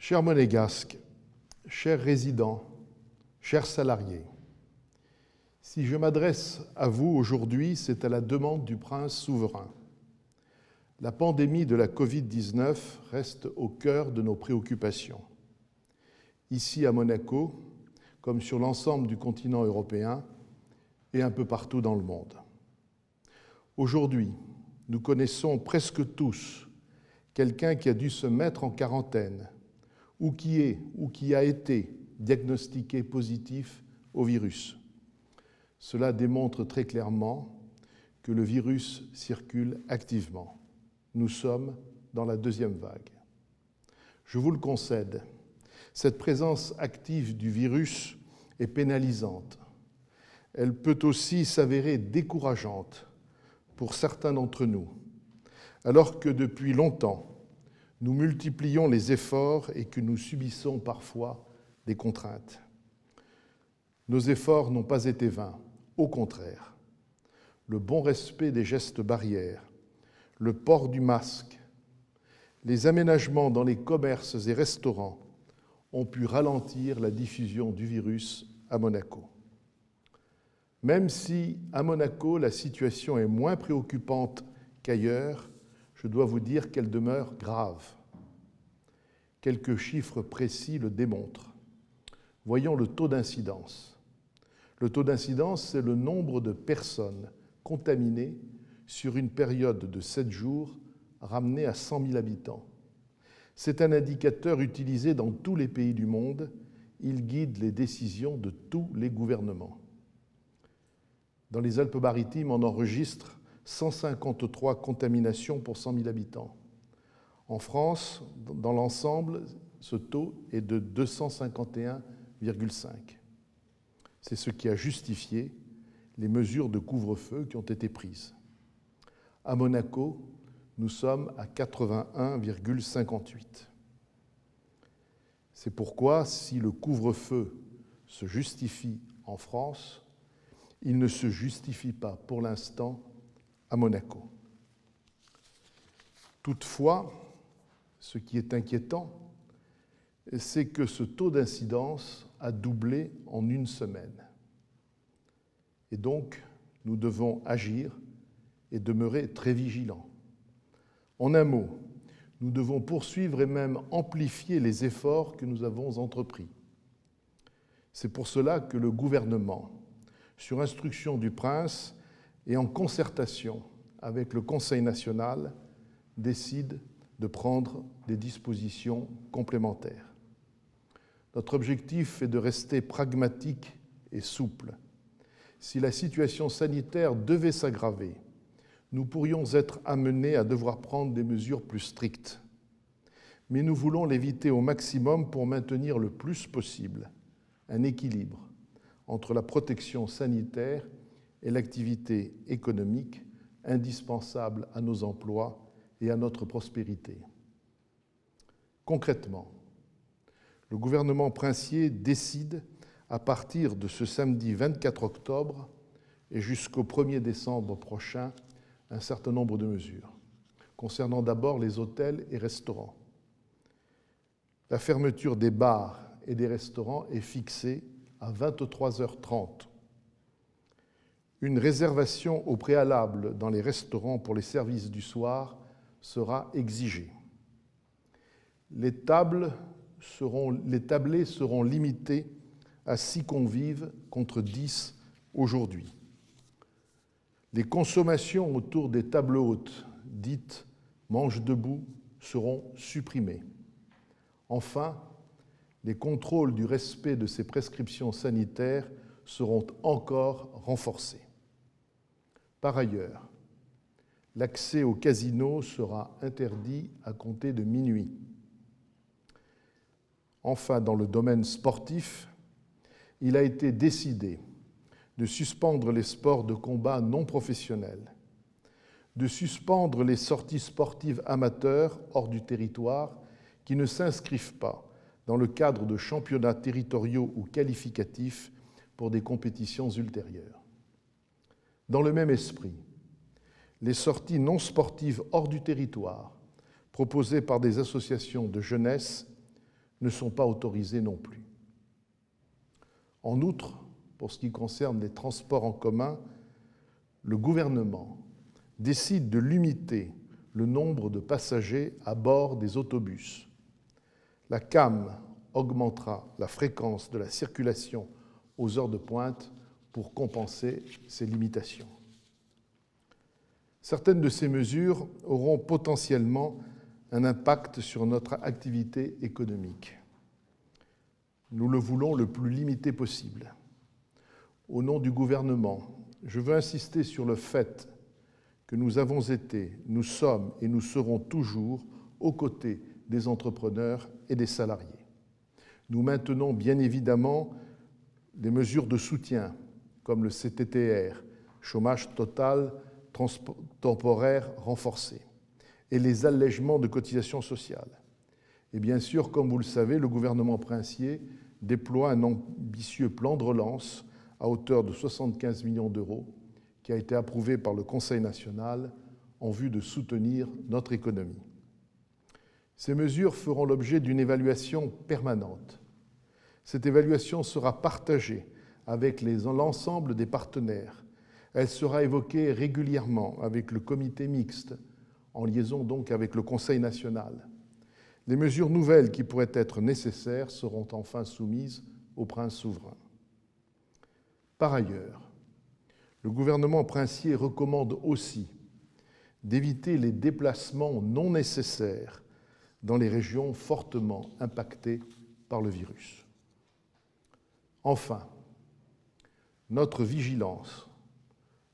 Chers Monégasques, chers résidents, chers salariés, si je m'adresse à vous aujourd'hui, c'est à la demande du prince souverain. La pandémie de la Covid-19 reste au cœur de nos préoccupations. Ici à Monaco, comme sur l'ensemble du continent européen et un peu partout dans le monde. Aujourd'hui, nous connaissons presque tous quelqu'un qui a dû se mettre en quarantaine ou qui a été diagnostiqué positif au virus. Cela démontre très clairement que le virus circule activement. Nous sommes dans la deuxième vague. Je vous le concède, cette présence active du virus est pénalisante. Elle peut aussi s'avérer décourageante pour certains d'entre nous, alors que depuis longtemps, nous multiplions les efforts et que nous subissons parfois des contraintes. Nos efforts n'ont pas été vains, au contraire. Le bon respect des gestes barrières, le port du masque, les aménagements dans les commerces et restaurants ont pu ralentir la diffusion du virus à Monaco. Même si, à Monaco, la situation est moins préoccupante qu'ailleurs, je dois vous dire qu'elle demeure grave. Quelques chiffres précis le démontrent. Voyons le taux d'incidence. Le taux d'incidence, c'est le nombre de personnes contaminées sur une période de 7 jours ramené à 100 000 habitants. C'est un indicateur utilisé dans tous les pays du monde. Il guide les décisions de tous les gouvernements. Dans les Alpes-Maritimes, on enregistre 153 contaminations pour 100 000 habitants. En France, dans l'ensemble, ce taux est de 251,5. C'est ce qui a justifié les mesures de couvre-feu qui ont été prises. À Monaco, nous sommes à 81,58. C'est pourquoi, si le couvre-feu se justifie en France, il ne se justifie pas pour l'instant à Monaco. Toutefois, ce qui est inquiétant, c'est que ce taux d'incidence a doublé en une semaine. Et donc, nous devons agir et demeurer très vigilants. En un mot, nous devons poursuivre et même amplifier les efforts que nous avons entrepris. C'est pour cela que le gouvernement, sur instruction du prince et en concertation avec le Conseil national, décide de prendre des dispositions complémentaires. Notre objectif est de rester pragmatique et souple. Si la situation sanitaire devait s'aggraver, nous pourrions être amenés à devoir prendre des mesures plus strictes. Mais nous voulons l'éviter au maximum pour maintenir le plus possible un équilibre entre la protection sanitaire et l'activité économique indispensable à nos emplois et à notre prospérité. Concrètement, le gouvernement princier décide, à partir de ce samedi 24 octobre et jusqu'au 1er décembre prochain, un certain nombre de mesures, concernant d'abord les hôtels et restaurants. La fermeture des bars et des restaurants est fixée à 23h30. Une réservation au préalable dans les restaurants pour les services du soir sera exigée. Les tablés seront limités à 6 convives contre 10 aujourd'hui. Les consommations autour des tables hautes, dites manches debout, seront supprimées. Enfin, les contrôles du respect de ces prescriptions sanitaires seront encore renforcés. Par ailleurs, l'accès au casino sera interdit à compter de minuit. Enfin, dans le domaine sportif, il a été décidé de suspendre les sports de combat non professionnels, de suspendre les sorties sportives amateurs hors du territoire qui ne s'inscrivent pas dans le cadre de championnats territoriaux ou qualificatifs pour des compétitions ultérieures. Dans le même esprit, les sorties non sportives hors du territoire, proposées par des associations de jeunesse, ne sont pas autorisés non plus. En outre, pour ce qui concerne les transports en commun, le gouvernement décide de limiter le nombre de passagers à bord des autobus. La CAM augmentera la fréquence de la circulation aux heures de pointe pour compenser ces limitations. Certaines de ces mesures auront potentiellement un impact sur notre activité économique. Nous le voulons le plus limité possible. Au nom du gouvernement, je veux insister sur le fait que nous avons été, nous sommes et nous serons toujours aux côtés des entrepreneurs et des salariés. Nous maintenons bien évidemment des mesures de soutien, comme le CTTR, chômage total temporaire renforcé, et les allègements de cotisations sociales. Et bien sûr, comme vous le savez, le gouvernement princier déploie un ambitieux plan de relance à hauteur de 75 millions d'euros qui a été approuvé par le Conseil national en vue de soutenir notre économie. Ces mesures feront l'objet d'une évaluation permanente. Cette évaluation sera partagée avec l'ensemble des partenaires. Elle sera évoquée régulièrement avec le comité mixte, en liaison donc avec le Conseil national. Les mesures nouvelles qui pourraient être nécessaires seront enfin soumises au prince souverain. Par ailleurs, le gouvernement princier recommande aussi d'éviter les déplacements non nécessaires dans les régions fortement impactées par le virus. Enfin, notre vigilance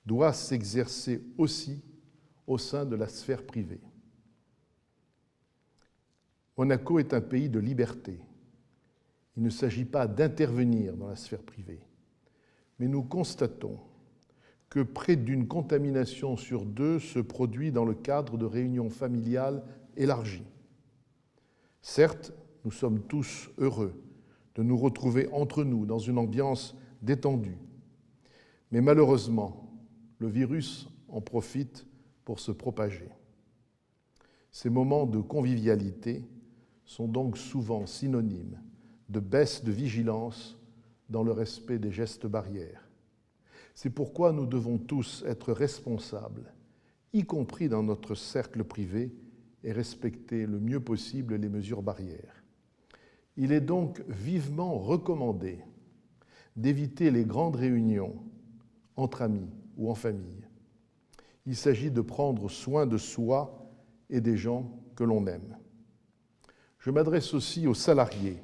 doit s'exercer aussi au sein de la sphère privée. Monaco est un pays de liberté. Il ne s'agit pas d'intervenir dans la sphère privée, mais nous constatons que près d'une contamination sur 2 se produit dans le cadre de réunions familiales élargies. Certes, nous sommes tous heureux de nous retrouver entre nous dans une ambiance détendue, mais malheureusement, le virus en profite pour se propager. Ces moments de convivialité sont donc souvent synonymes de baisse de vigilance dans le respect des gestes barrières. C'est pourquoi nous devons tous être responsables, y compris dans notre cercle privé, et respecter le mieux possible les mesures barrières. Il est donc vivement recommandé d'éviter les grandes réunions entre amis ou en famille. Il s'agit de prendre soin de soi et des gens que l'on aime. Je m'adresse aussi aux salariés,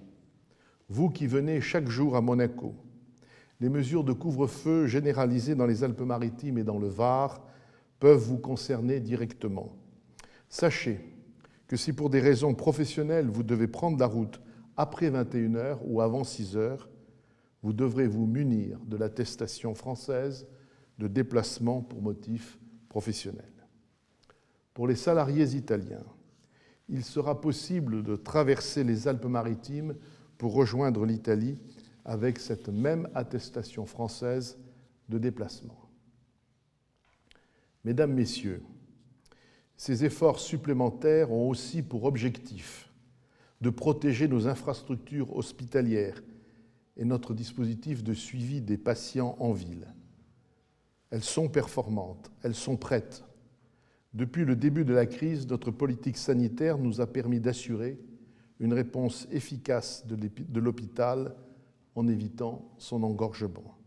vous qui venez chaque jour à Monaco. Les mesures de couvre-feu généralisées dans les Alpes-Maritimes et dans le Var peuvent vous concerner directement. Sachez que si pour des raisons professionnelles vous devez prendre la route après 21h ou avant 6h, vous devrez vous munir de l'attestation française de déplacement pour motif professionnel. Pour les salariés italiens, il sera possible de traverser les Alpes-Maritimes pour rejoindre l'Italie avec cette même attestation française de déplacement. Mesdames, Messieurs, ces efforts supplémentaires ont aussi pour objectif de protéger nos infrastructures hospitalières et notre dispositif de suivi des patients en ville. Elles sont performantes, elles sont prêtes. Depuis le début de la crise, notre politique sanitaire nous a permis d'assurer une réponse efficace de l'hôpital en évitant son engorgement.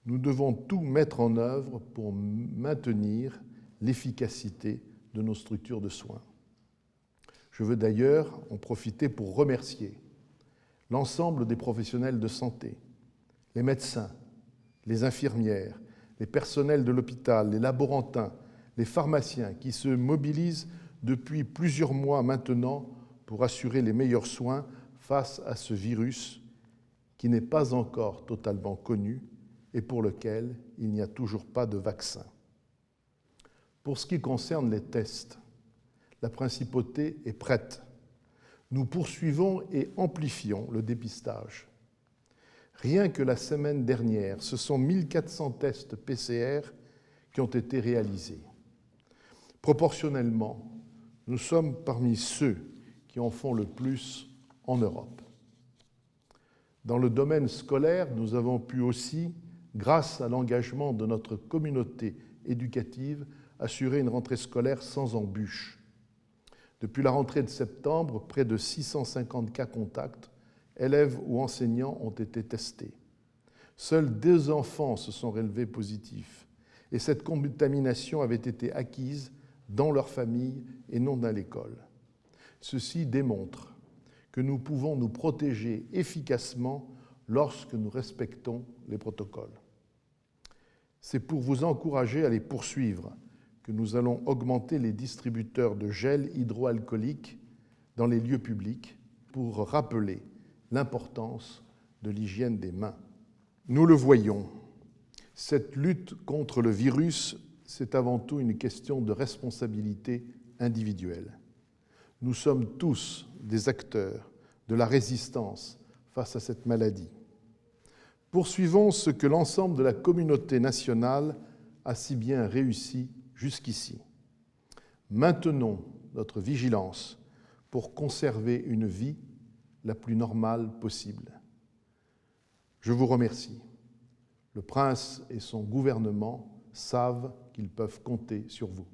Nous devons tout mettre en œuvre pour maintenir l'efficacité de nos structures de soins. Je veux d'ailleurs en profiter pour remercier l'ensemble des professionnels de santé, les médecins, les infirmières, les personnels de l'hôpital, les laborantins, les pharmaciens qui se mobilisent depuis plusieurs mois maintenant pour assurer les meilleurs soins face à ce virus qui n'est pas encore totalement connu et pour lequel il n'y a toujours pas de vaccin. Pour ce qui concerne les tests, la principauté est prête. Nous poursuivons et amplifions le dépistage. Rien que la semaine dernière, ce sont 1400 tests PCR qui ont été réalisés. Proportionnellement, nous sommes parmi ceux qui en font le plus en Europe. Dans le domaine scolaire, nous avons pu aussi, grâce à l'engagement de notre communauté éducative, assurer une rentrée scolaire sans embûches. Depuis la rentrée de septembre, près de 650 cas contacts, élèves ou enseignants, ont été testés. Seuls 2 enfants se sont relevés positifs, et cette contamination avait été acquise dans leur famille et non à l'école. Ceci démontre que nous pouvons nous protéger efficacement lorsque nous respectons les protocoles. C'est pour vous encourager à les poursuivre que nous allons augmenter les distributeurs de gel hydroalcoolique dans les lieux publics pour rappeler l'importance de l'hygiène des mains. Nous le voyons, cette lutte contre le virus, c'est avant tout une question de responsabilité individuelle. Nous sommes tous des acteurs de la résistance face à cette maladie. Poursuivons ce que l'ensemble de la communauté nationale a si bien réussi jusqu'ici. Maintenons notre vigilance pour conserver une vie la plus normale possible. Je vous remercie. Le prince et son gouvernement savent qu'ils peuvent compter sur vous.